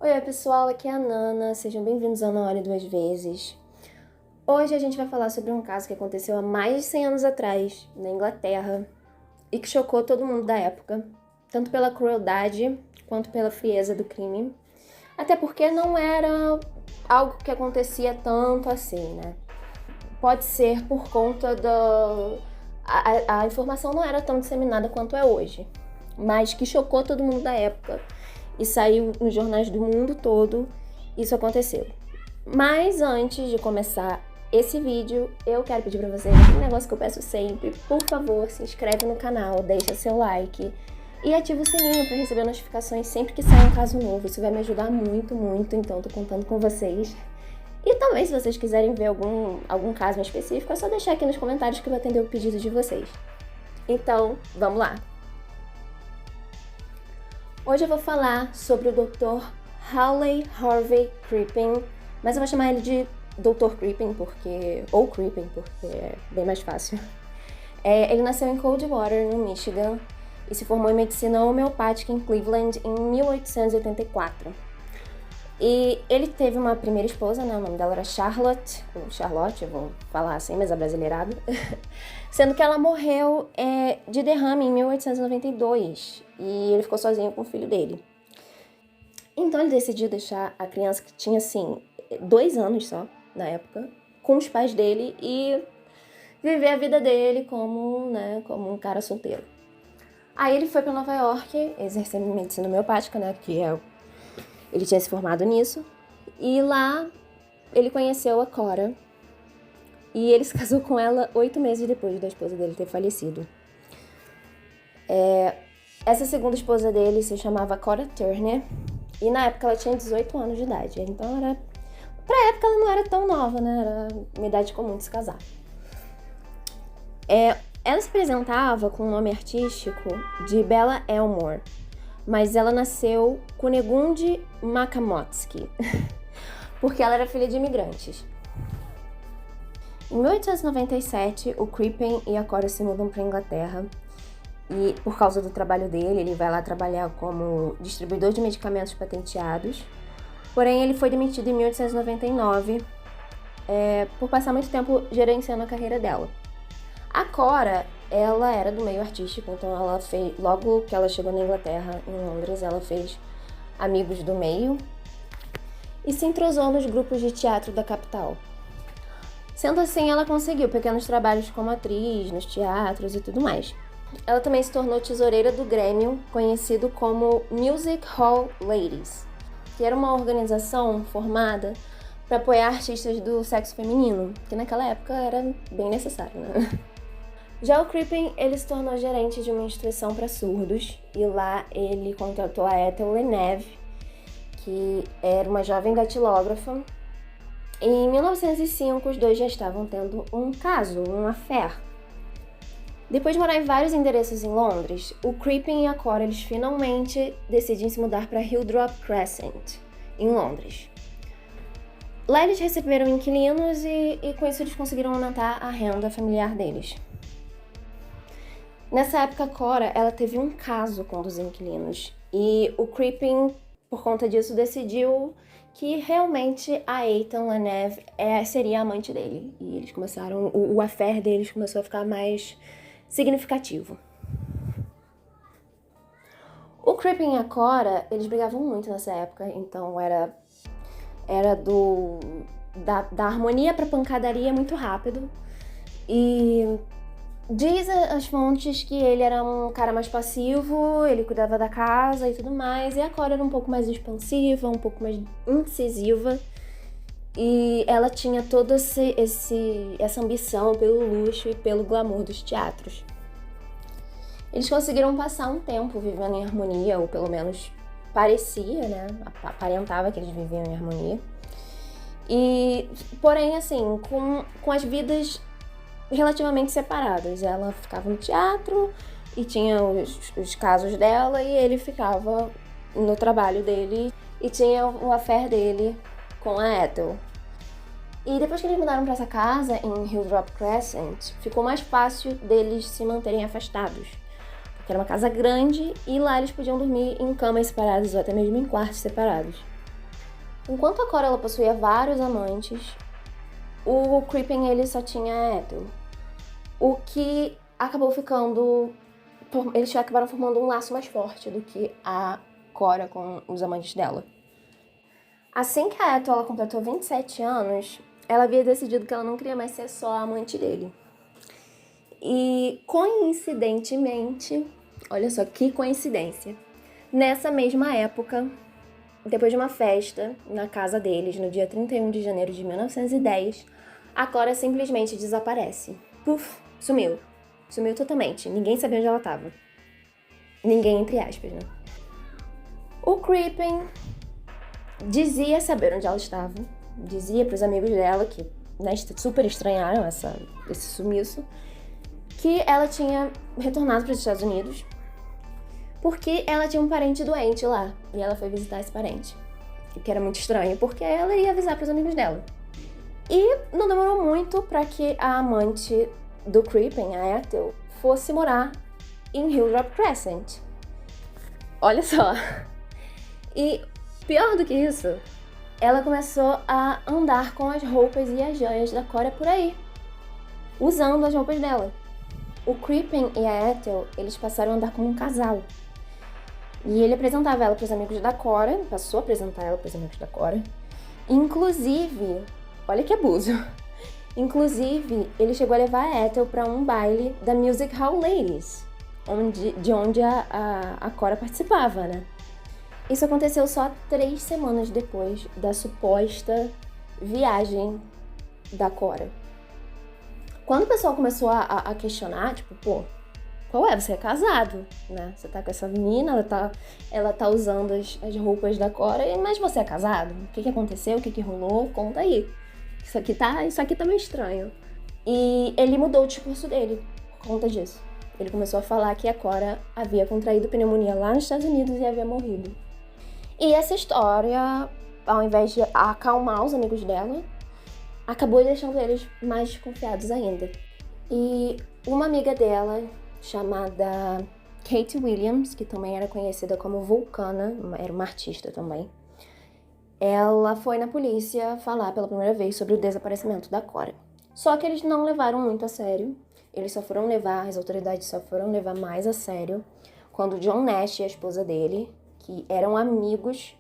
Oi, pessoal, aqui é a Nana, sejam bem-vindos ao Na Hora e Duas Vezes. Hoje a gente vai falar sobre um caso que aconteceu há mais de 100 anos atrás, na Inglaterra, e que chocou todo mundo da época, tanto pela crueldade quanto pela frieza do crime, até porque não era algo que acontecia tanto assim, né? Pode ser por conta a informação não era tão disseminada quanto é hoje, mas que chocou todo mundo da época e saiu nos jornais do mundo todo, isso aconteceu. Mas antes de começar esse vídeo, eu quero pedir pra vocês um negócio que eu peço sempre. Por favor, se inscreve no canal, deixa seu like e ativa o sininho pra receber notificações sempre que sair um caso novo. Isso vai me ajudar muito, muito, então tô contando com vocês. E também, se vocês quiserem ver algum caso em específico, é só deixar aqui nos comentários que eu vou atender o pedido de vocês. Então, vamos lá! Hoje eu vou falar sobre o Dr. Hawley Harvey Crippen, mas eu vou chamar ele de Dr. Crippen ou Crippen, porque é bem mais fácil. Ele nasceu em Coldwater, no Michigan, e se formou em medicina homeopática em Cleveland em 1884. E ele teve uma primeira esposa, né? O nome dela era Charlotte, ou Charlotte, eu vou falar assim, mas abrasileirado, sendo que ela morreu de derrame em 1892, e ele ficou sozinho com o filho dele. Então ele decidiu deixar a criança, que tinha, assim, 2 anos só, na época, com os pais dele e viver a vida dele como um cara solteiro. Aí ele foi para Nova York, exercer medicina homeopática, né, ele tinha se formado nisso, e lá ele conheceu a Cora, e ele se casou com ela 8 meses depois da esposa dele ter falecido. Essa segunda esposa dele se chamava Cora Turner, e na época ela tinha 18 anos de idade, então pra época ela não era tão nova, né, era uma idade comum de se casar. Ela se apresentava com o nome artístico de Bella Elmore, mas ela nasceu Kunigunde Makamotsky, porque ela era filha de imigrantes. Em 1897, o Crippen e a Cora se mudam para a Inglaterra, e por causa do trabalho dele, ele vai lá trabalhar como distribuidor de medicamentos patenteados, porém ele foi demitido em 1899 por passar muito tempo gerenciando a carreira dela. A Cora, ela era do meio artístico, então logo que ela chegou na Inglaterra, em Londres, ela fez amigos do meio e se entrosou nos grupos de teatro da capital. Sendo assim, ela conseguiu pequenos trabalhos como atriz, nos teatros e tudo mais. Ela também se tornou tesoureira do Grêmio, conhecido como Music Hall Ladies, que era uma organização formada para apoiar artistas do sexo feminino, que naquela época era bem necessário, né? Já o Crippen, ele se tornou gerente de uma instituição para surdos, e lá ele contratou a Ethel Leneve, que era uma jovem datilógrafa. Em 1905, os dois já estavam tendo um caso, um affair. Depois de morar em vários endereços em Londres, o Crippen e a Cora, eles finalmente decidem se mudar para Hilldrop Crescent, em Londres. Lá eles receberam inquilinos e com isso eles conseguiram aumentar a renda familiar deles. Nessa época, a Cora, ela teve um caso com um dos inquilinos, e o Crippen, por conta disso, decidiu que realmente a Ethel Leneve seria a amante dele. E eles começaram, o affair deles começou a ficar mais significativo. O Crippen e a Cora, eles brigavam muito nessa época, então era da harmonia pra pancadaria muito rápido. E diz as fontes que ele era um cara mais passivo, ele cuidava da casa e tudo mais, e a Cora era um pouco mais expansiva, um pouco mais incisiva, e ela tinha toda essa ambição pelo luxo e pelo glamour dos teatros. Eles conseguiram passar um tempo vivendo em harmonia, ou pelo menos parecia, né? Aparentava que eles viviam em harmonia. Porém, assim, com as vidas relativamente separadas. Ela ficava no teatro e tinha os casos dela, e ele ficava no trabalho dele e tinha o affair dele com a Ethel. E depois que eles mudaram para essa casa em Hilldrop Crescent, ficou mais fácil deles se manterem afastados, porque era uma casa grande e lá eles podiam dormir em camas separadas ou até mesmo em quartos separados. Enquanto a Cora ela possuía vários amantes, o Crippen ele só tinha a Ethel. O que acabou ficando... Eles acabaram formando um laço mais forte do que a Cora com os amantes dela. Assim que a Ethel ela completou 27 anos, ela havia decidido que ela não queria mais ser só a amante dele. E, coincidentemente, olha só que coincidência, nessa mesma época, depois de uma festa na casa deles, no dia 31 de janeiro de 1910, a Cora simplesmente desaparece. Puf, sumiu. Sumiu totalmente. Ninguém sabia onde ela estava. Ninguém, entre aspas, né? O Crippen dizia saber onde ela estava. Dizia pros amigos dela, que né, super estranharam esse sumiço, que ela tinha retornado para os Estados Unidos porque ela tinha um parente doente lá. E ela foi visitar esse parente. O que era muito estranho, porque ela ia avisar pros amigos dela. E não demorou muito para que a amante do Crippen, a Ethel, fosse morar em Hilltop Crescent. Olha só. E pior do que isso, ela começou a andar com as roupas e as joias da Cora por aí, usando as roupas dela. O Crippen e a Ethel, eles passaram a andar como um casal. E ele apresentava ela para os amigos da Cora, passou a apresentar ela para os amigos da Cora. Inclusive, olha que abuso. Inclusive, ele chegou a levar a Ethel para um baile da Music Hall Ladies, de onde a Cora participava, né? Isso aconteceu só 3 semanas depois da suposta viagem da Cora. Quando o pessoal começou a questionar, tipo, pô, qual é? Você é casado, né? Você tá com essa menina, ela tá usando as roupas da Cora, mas você é casado? O que aconteceu? O que rolou? Conta aí. Isso aqui tá meio estranho. E ele mudou o discurso dele por conta disso. Ele começou a falar que a Cora havia contraído pneumonia lá nos Estados Unidos e havia morrido. E essa história, ao invés de acalmar os amigos dela, acabou deixando eles mais desconfiados ainda. E uma amiga dela, chamada Kate Williams, que também era conhecida como Vulcana, era uma artista também, ela foi na polícia falar pela primeira vez sobre o desaparecimento da Cora. Só que eles não levaram muito a sério. As autoridades só foram levar mais a sério quando John Nash e a esposa dele, que eram amigos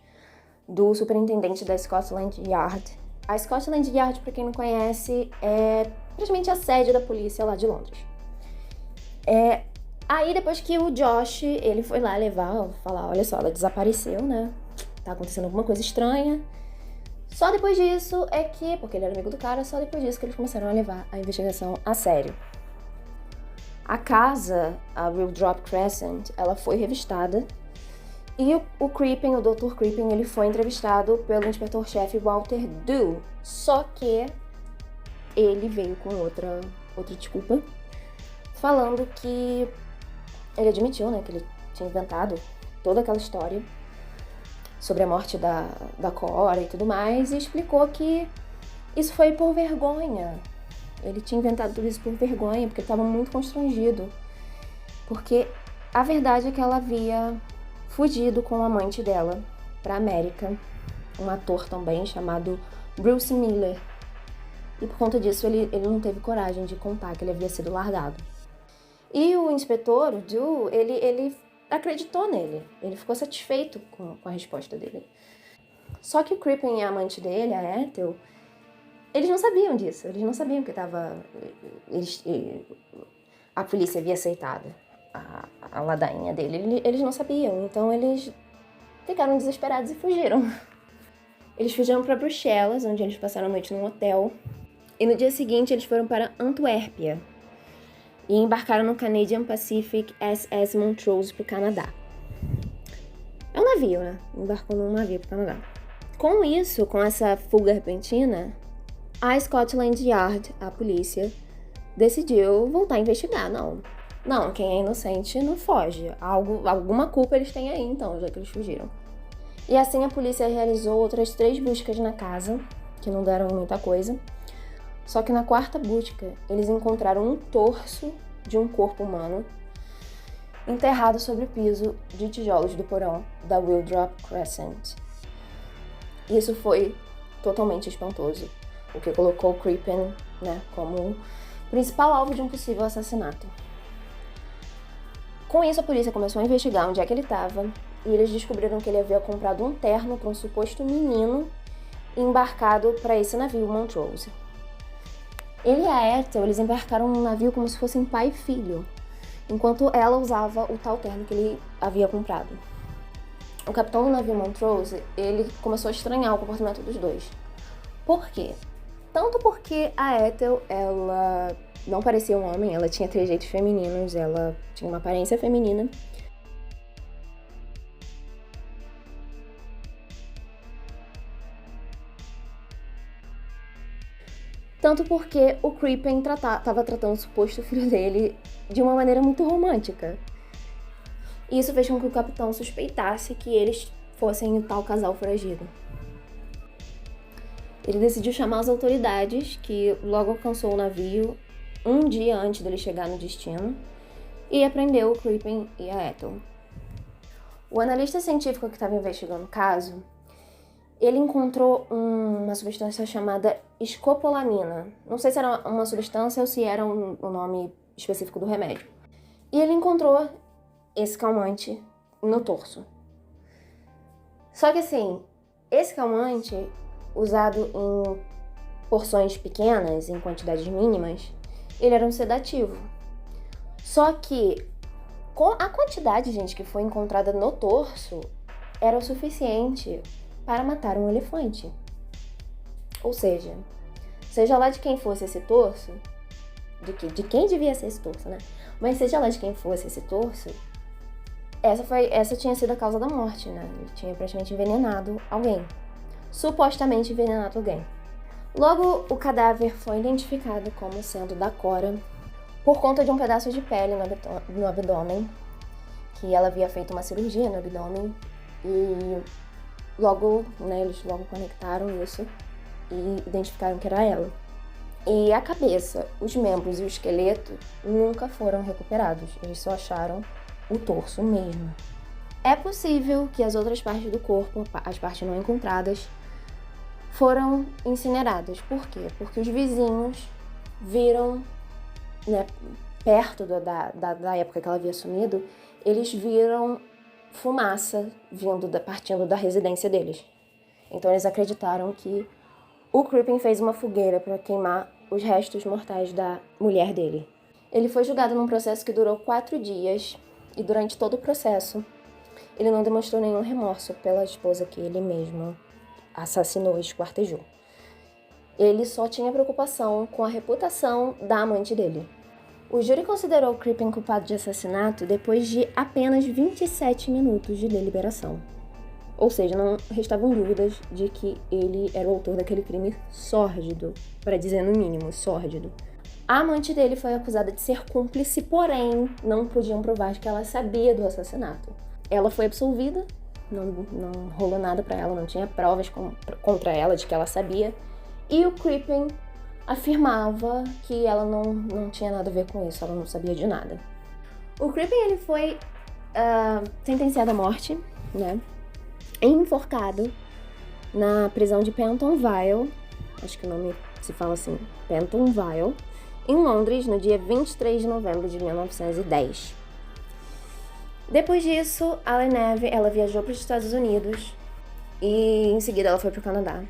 do superintendente da Scotland Yard. A Scotland Yard, para quem não conhece, é praticamente a sede da polícia lá de Londres. Aí depois que o Josh, ele foi lá falar, olha só, ela desapareceu, né? Tá acontecendo alguma coisa estranha. Só depois disso porque ele era amigo do cara, só depois disso que eles começaram a levar a investigação a sério. A casa, a Hilltop Crescent, ela foi revistada e o Crippen, o Dr. Crippen, ele foi entrevistado pelo inspetor-chefe Walter Dew. Só que ele veio com outra desculpa, falando que ele admitiu, né, que ele tinha inventado toda aquela história sobre a morte da Cora e tudo mais, e explicou que isso foi por vergonha. Ele tinha inventado tudo isso por vergonha, porque ele estava muito constrangido. Porque a verdade é que ela havia fugido com o amante dela para a América, um ator também chamado Bruce Miller. E por conta disso ele não teve coragem de contar que ele havia sido largado. E o inspetor, o Dew, ele acreditou nele. Ele ficou satisfeito com a resposta dele. Só que o Crippen e a amante dele, a Ethel, eles não sabiam disso. Eles não sabiam que a polícia havia aceitado a ladainha dele. Eles não sabiam. Então eles ficaram desesperados e fugiram. Eles fugiram para Bruxelas, onde eles passaram a noite num hotel. E no dia seguinte eles foram para Antuérpia e embarcaram no Canadian Pacific SS Montrose para o Canadá. É um navio, né? Embarcou num navio para o Canadá. Com isso, com essa fuga repentina, a Scotland Yard, a polícia, decidiu voltar a investigar. Não, quem é inocente não foge. Alguma culpa eles têm aí, então, já que eles fugiram. E assim a polícia realizou outras 3 buscas na casa, que não deram muita coisa. Só que na 4ª busca, eles encontraram um torso de um corpo humano enterrado sobre o piso de tijolos do porão da Hilltop Crescent. Isso foi totalmente espantoso, o que colocou o Crippen, né, como principal alvo de um possível assassinato. Com isso, a polícia começou a investigar onde é que ele estava e eles descobriram que ele havia comprado um terno para um suposto menino embarcado para esse navio Montrose. Ele e a Ethel, eles embarcaram no navio como se fossem pai e filho, enquanto ela usava o tal terno que ele havia comprado. O capitão do navio Montrose, ele começou a estranhar o comportamento dos dois. Por quê? Tanto porque a Ethel, ela não parecia um homem, ela tinha trejeitos femininos, ela tinha uma aparência feminina. Tanto porque o Crippen estava tratando o suposto filho dele de uma maneira muito romântica. E isso fez com que o capitão suspeitasse que eles fossem o tal casal foragido. Ele decidiu chamar as autoridades, que logo alcançou o navio um dia antes dele chegar no destino, e prendeu o Crippen e a Ethel. O analista científico que estava investigando o caso, ele encontrou uma substância chamada escopolamina. Não sei se era uma substância ou se era o nome específico do remédio. E ele encontrou esse calmante no torso. Só que assim, esse calmante, usado em porções pequenas, em quantidades mínimas, ele era um sedativo. Só que com a quantidade, gente, que foi encontrada no torso, era o suficiente para matar um elefante. Ou seja lá de quem fosse esse torso, de quem devia ser esse torso, né? Mas seja lá de quem fosse esse torso, essa tinha sido a causa da morte, né? Ele tinha praticamente envenenado alguém. Supostamente envenenado alguém. Logo, o cadáver foi identificado como sendo da Cora por conta de um pedaço de pele no abdômen, que ela havia feito uma cirurgia no abdômen e logo, né, eles logo conectaram isso e identificaram que era ela. E a cabeça, os membros e o esqueleto nunca foram recuperados, eles só acharam o torso mesmo. É possível que as outras partes do corpo, as partes não encontradas, foram incineradas. Por quê? Porque os vizinhos viram, né, perto da época que ela havia sumido, eles viram fumaça partindo da residência deles. Então eles acreditaram que o Crippen fez uma fogueira para queimar os restos mortais da mulher dele. Ele foi julgado num processo que durou 4 dias e durante todo o processo ele não demonstrou nenhum remorso pela esposa que ele mesmo assassinou e esquartejou. Ele só tinha preocupação com a reputação da amante dele. O júri considerou o Crippen culpado de assassinato depois de apenas 27 minutos de deliberação. Ou seja, não restavam dúvidas de que ele era o autor daquele crime sórdido, para dizer no mínimo, sórdido. A amante dele foi acusada de ser cúmplice, porém não podiam provar que ela sabia do assassinato. Ela foi absolvida, não rolou nada pra ela, não tinha provas contra ela de que ela sabia. E o Crippen afirmava que ela não tinha nada a ver com isso, ela não sabia de nada. O Crippen, ele foi sentenciado à morte, né? Enforcado na prisão de Pentonville, acho que o nome se fala assim, Pentonville, em Londres, no dia 23 de novembro de 1910. Depois disso, a Leneve, ela viajou para os Estados Unidos e em seguida ela foi para o Canadá,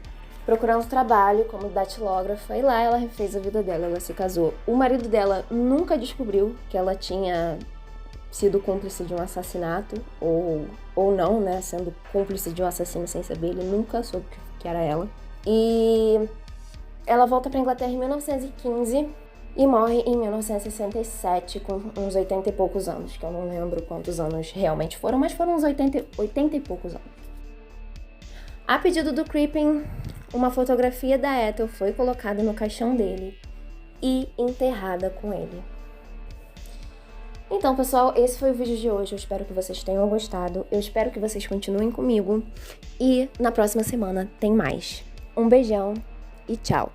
procurando trabalho como datilógrafa, e lá ela refez a vida dela, ela se casou. O marido dela nunca descobriu que ela tinha sido cúmplice de um assassinato, ou não, né, sendo cúmplice de um assassino sem saber, ele nunca soube que era ela. E ela volta para a Inglaterra em 1915 e morre em 1967 com uns 80 e poucos anos, que eu não lembro quantos anos realmente foram, mas foram uns 80 e poucos anos. A pedido do Crippen, uma fotografia da Ethel foi colocada no caixão dele e enterrada com ele. Então, pessoal, esse foi o vídeo de hoje. Eu espero que vocês tenham gostado. Eu espero que vocês continuem comigo. E na próxima semana tem mais. Um beijão e tchau!